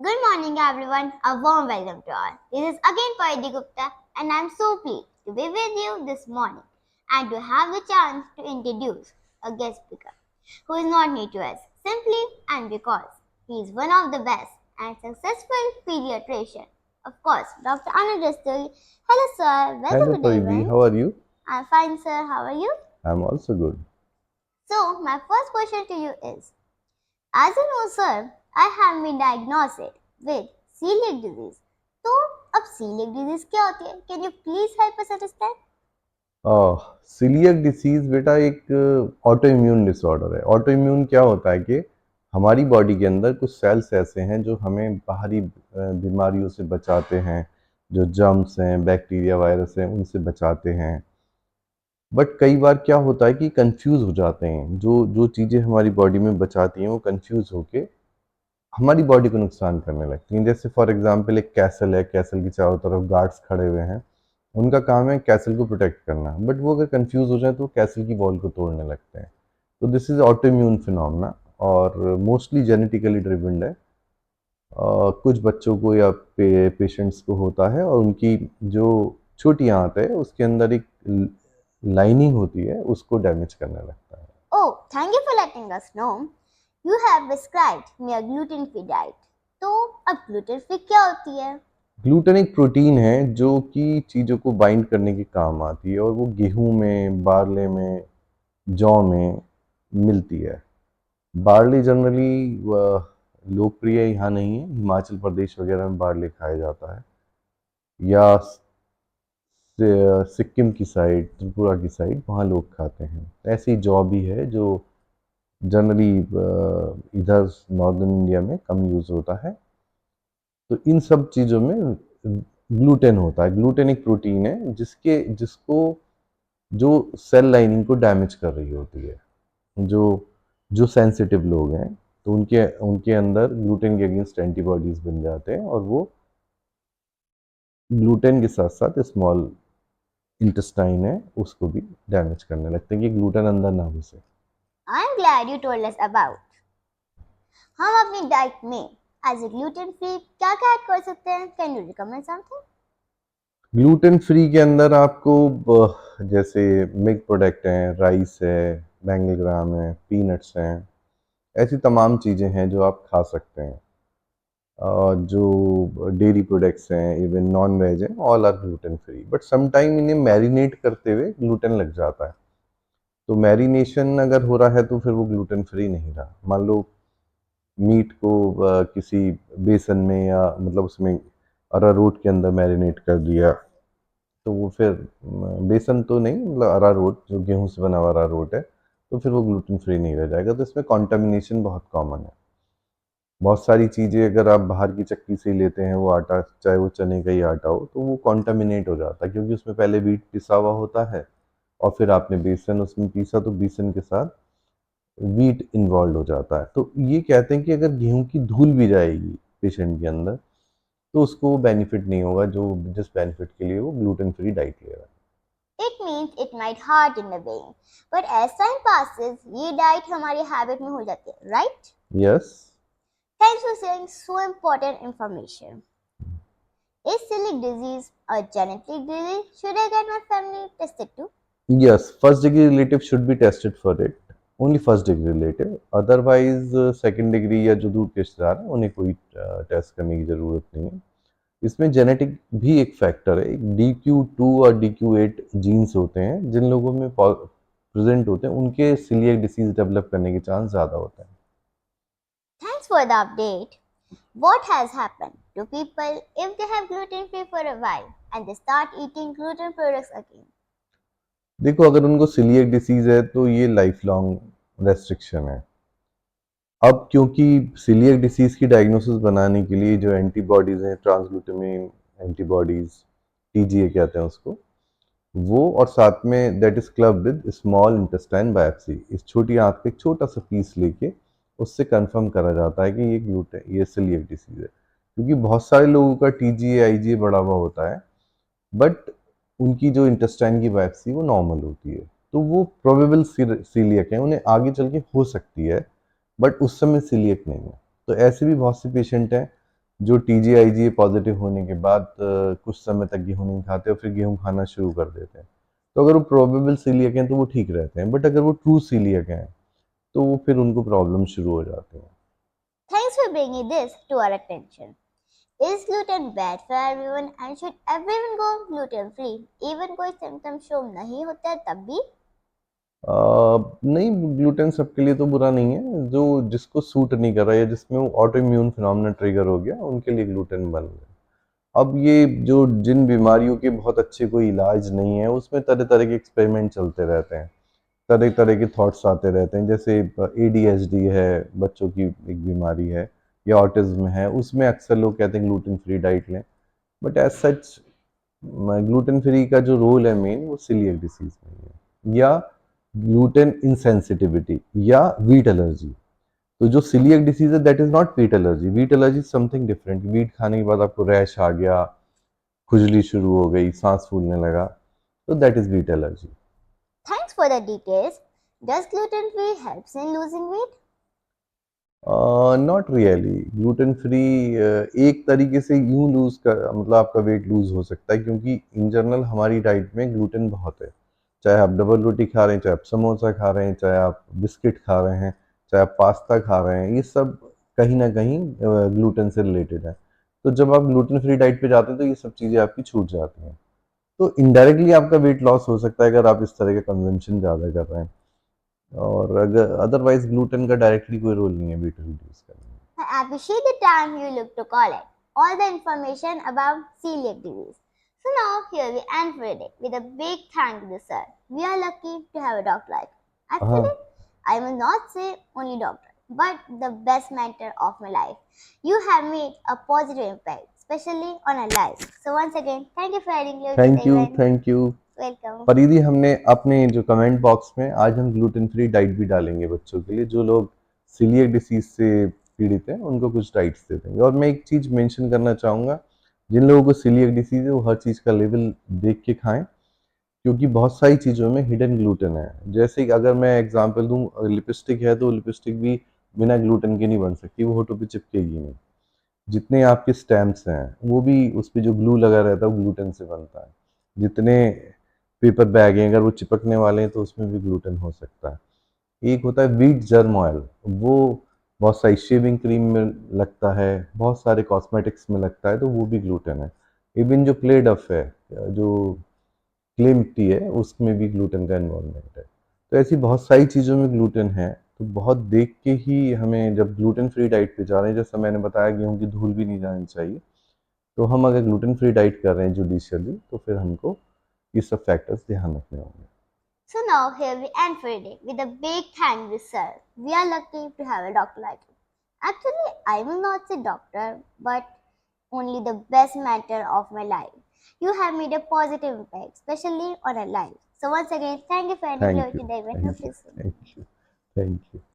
Good morning, everyone. A warm welcome to all. This is again Paidi Gupta, and I'm so pleased to be with you this morning and to have the chance to introduce a guest speaker who is not new to us simply and because he is one of the best and successful pediatrician. Of course, Dr. Anand Rasturi. Hello, sir. Welcome Hello to the Paridi, event. how are you? I'm fine, sir. How are you? I'm also good. So, my first question to you is, as you know, sir, I have been diagnosed with celiac disease. तो अब celiac disease क्या होती है? Can you please help us understand? Celiac disease बेटा एक auto immune disorder है। Auto immune क्या होता है कि हमारी बॉडी के अंदर कुछ सेल्स ऐसे हैं जो हमें बाहरी बीमारियों से बचाते हैं, जो जर्म्स हैं, बैक्टीरिया, वायरस हैं, उनसे बचाते हैं। बट कई बार क्या होता है कि कंफ्यूज हो जाते हैं, जो जो चीज़ें हमारी बॉडी में बचाती हैं वो कंफ्यूज होके हमारी बॉडी को नुकसान करने लगती हैं। जैसे फॉर एग्जांपल एक कैसल है, कैसल की चारों तरफ गार्ड्स खड़े हुए हैं, उनका काम है कैसल को प्रोटेक्ट करना, बट वो अगर कंफ्यूज हो जाए तो कैसल की वॉल को तोड़ने लगते हैं। तो this is auto immune phenomena और मोस्टली जेनेटिकली ड्रिवन है। कुछ बच्चों को या पेशेंट्स को होता है और उनकी जो छोटी आंत है उसके अंदर एक लाइनिंग होती है, उसको डैमेज करने लगता है। Oh, thank you for letting us know. You have prescribed me a gluten-free diet. तो अब gluten-free क्या होती है? ग्लूटेन एक प्रोटीन है जो कि चीज़ों को बाइंड करने के काम आती है और वो गेहूं में, बारले में, जौ में मिलती है। बारले जनरली लोकप्रिय यहाँ नहीं है, हिमाचल प्रदेश वगैरह में बारले खाया जाता है, या सिक्किम की साइड, त्रिपुरा की साइड, वहाँ लोग खाते हैं। ऐसे ही जौ भी है जो जनरली इधर नॉर्दर्न इंडिया में कम यूज़ होता है। तो इन सब चीज़ों में ग्लूटेन होता है। ग्लूटेन एक प्रोटीन है जिसको जो सेल लाइनिंग को डैमेज कर रही होती है। जो जो सेंसिटिव लोग हैं तो उनके उनके अंदर ग्लूटेन के अगेंस्ट एंटीबॉडीज बन जाते हैं और वो ग्लूटेन के साथ साथ स्मॉल इंटेस्टाइन है उसको भी डैमेज करने लगते हैं कि ग्लूटेन अंदर ना घुसे। I'm glad you told us about. हम अपनी डाइट में एज ए gluten-free क्या क्या ऐड कर सकते हैं? Can you recommend something? Gluten free के अंदर आपको जैसे मिल्क प्रोडक्ट हैं, राइस है, बैंगलग्राम है, पीनट्स हैं, ऐसी तमाम चीज़ें हैं जो आप खा सकते हैं। जो डेयरी प्रोडक्ट्स हैं, इवन नॉन वेज हैं, all are gluten free, but sometime इन्हें मैरिनेट करते हुए ग्लूटेन लग जाता है। तो मैरिनेशन अगर हो रहा है तो फिर वो ग्लूटेन फ्री नहीं रहा। मान लो मीट को किसी बेसन में या मतलब उसमें अरारोट के अंदर मैरिनेट कर दिया, तो वो फिर बेसन तो नहीं, मतलब अरारोट जो गेहूं से बना हुआ अरारोट है, तो फिर वो ग्लूटेन फ्री नहीं रह जाएगा। तो इसमें कॉन्टामिनेशन बहुत कॉमन है। बहुत सारी चीज़ें अगर आप बाहर की चक्की से ही लेते हैं, वो आटा चाहे वो चने का ही आटा हो, तो वो कॉन्टामिनेट हो जाता है क्योंकि उसमें पहले व्हीट पिसा हुआ होता है और फिर आपने बेसन उसमें पीसा, तो बेसन के साथ व्हीट इन्वॉल्व हो जाता है। तो ये कहते हैं कि अगर गेहूं की धूल भी जाएगी पेशेंट के अंदर तो उसको बेनिफिट नहीं होगा जो जिस बेनिफिट के लिए वो ग्लूटेन फ्री डाइट ले रहा है। It means it might hurt in the beginning, but as time passes, ये डाइट हमारी हैबिट में हो जाती है, right? Yes. Thanks for sharing so important information. Is celiac disease a genetic disease? Should I get my family tested too? Yes, first degree relative should be tested for it, only first degree relative. Otherwise second degree या जो दूर के रिश्तेदार हैं उन्हें कोई test करने की ज़रूरत नहीं है। इसमें जेनेटिक भी एक फैक्टर है। DQ2 और DQ8 जीन्स होते हैं, जिन लोगों में प्रेजेंट होते हैं उनके सीलिएक डिसीज डेवलप करने के चांस ज़्यादा होते हैं। Thanks for the update. What has happened to people if they have gluten free for a while and they start eating gluten products again? देखो, अगर उनको सीलिएक डिसीज है तो ये लाइफ लॉन्ग रेस्ट्रिक्शन है। अब क्योंकि सीलिएक डिसीज की डायग्नोसिस बनाने के लिए जो एंटीबॉडीज हैं, ट्रांसग्लूटामाइन एंटीबॉडीज, TGA कहते हैं उसको, वो और साथ में that is club with small intestine biopsy, इस छोटी आंत का एक छोटा सा पीस लेके उससे कंफर्म करा जाता है कि ये सीलिएक डिसीज है। क्योंकि बहुत सारे लोगों का TGA IgA बढ़ा हुआ होता है, बट उनकी जो इंटेस्टाइन की बायोप्सी वो नॉर्मल होती है, तो वो प्रोबेबल सीलियक है, उन्हें आगे चल के हो सकती है, बट उस समय सीलियक नहीं है। तो ऐसे भी बहुत से पेशेंट हैं जो TGIGA पॉजिटिव होने के बाद कुछ समय तक गेहूं नहीं खाते और फिर गेहूं खाना शुरू कर देते हैं, तो अगर वो प्रोबेबल सीलियक हैं तो वो ठीक रहते हैं, बट अगर वो ट्रू सीलियक हैं तो वो फिर उनको प्रॉब्लम शुरू हो जाती है। Thanks for bringing this to our attention. Is gluten bad for everyone and should everyone go gluten free? Even कोई symptoms show नहीं होता है तब भी? नहीं, ग्लूटेन सबके लिए तो बुरा नहीं है, जो जिसको सूट नहीं कर रहा है या जिसमें वो ऑटो इम्यून फिनोमेना ट्रिगर हो गया उनके लिए ग्लूटेन बंद है। अब ये जो जिन बीमारियों के बहुत अच्छे कोई इलाज नहीं है उसमें तरह तरह के एक्सपेरिमेंट चलते रहते हैं, तरह तरह के थॉट्स आते रहते हैं। जैसे ADHD है, बच्चों की एक बीमारी है, या ऑटिज्म है, उसमें अक्सर लोग कहते हैं ग्लूटेन फ्री डाइट लें, but as such gluten free का जो रोल है मेन वो सीलियक डिसीज में ही है, या ग्लूटेन इंसेंसिटिविटी या वीट एलर्जी। तो जो सीलियक डिसीज है that is not wheat allergy, wheat allergy something different. Wheat खाने के बाद आपको रैश आ गया, खुजली शुरू हो गई, सांस फूलने लगा, तो that is wheat allergy. Thanks for the details. Does gluten free helps in losing weight? Not really, gluten free एक तरीके से यूं लूज कर मतलब आपका वेट लूज हो सकता है, क्योंकि इन जनरल हमारी डाइट में ग्लूटेन बहुत है। चाहे आप डबल रोटी खा रहे हैं, चाहे आप समोसा खा रहे हैं, चाहे आप बिस्किट खा रहे हैं, चाहे आप पास्ता खा रहे हैं, ये सब कहीं ना कहीं ग्लूटेन से रिलेटेड है। तो जब आप ग्लूटेन फ्री डाइट पे जाते हैं तो ये सब चीज़ें आपकी छूट जाती हैं, तो इनडायरेक्टली आपका वेट लॉस हो सकता है अगर आप इस तरह का कंजम्पशन ज़्यादा कर रहे हैं, और अगर अदरवाइज ग्लूटेन का डायरेक्टली कोई रोल नहीं है वेट रिड्यूस करने में। I appreciate the time you look to collect all the information about celiac disease. So now here we end for today with a big thank you to sir. We are lucky to have a doctor like him. हाँ, Actually, I will not say only doctor, but the best mentor of my life. You have made a positive impact, especially on our lives. So once again, thank you for adding your thank you, David. Thank you. Welcome. परिधि, हमने अपने जो comment box में आज हम gluten free diet भी डालेंगे बच्चों के लिए, जो लोग सीलियक डिसीज से पीड़ित हैं उनको कुछ डाइट्स दे देंगे। और मैं एक चीज़ मेंशन करना चाहूँगा, जिन लोगों को सीलियक डिसीज है वो हर चीज़ का लेवल देख के खाएं, क्योंकि बहुत सारी चीज़ों में हिडन ग्लूटेन है। जैसे कि अगर मैं एग्जांपल दूं, लिपस्टिक है तो लिपस्टिक भी बिना ग्लूटेन के नहीं बन सकती, वो होठों पे चिपकेगी नहीं। जितने आपके स्टैम्प्स हैं वो भी उस पर जो ग्लू लगा रहता है वो ग्लूटेन से बनता है। जितने पेपर बैग हैं अगर वो चिपकने वाले हैं तो उसमें भी ग्लूटेन हो सकता है। एक होता है व्हीट जर्म ऑयल, वो बहुत सारी शेविंग क्रीम में लगता है, बहुत सारे कॉस्मेटिक्स में लगता है, तो वो भी ग्लूटेन है। इवन जो क्ले डफ है, जो क्ले मिट्टी है, उसमें भी ग्लूटेन का इन्वॉल्वमेंट है। तो ऐसी बहुत सारी चीज़ों में ग्लूटेन है, तो बहुत देख के ही हमें, जब ग्लूटेन फ्री डाइट पे जा रहे हैं, जैसा मैंने बताया गेहूं की धूल भी नहीं जानी चाहिए, तो हम अगर ग्लूटेन फ्री डाइट कर रहे हैं जुडिशियली तो फिर हमको ये सब फैक्टर्स ध्यान रखने होंगे। So now here we end for today with a big thank you, sir. We are lucky to have a doctor like you. Actually, I will not say doctor, but only the best mentor of my life. You have made a positive impact, especially on our lives. So once again, thank you for thank including you, today. Thank you, thank you, thank you.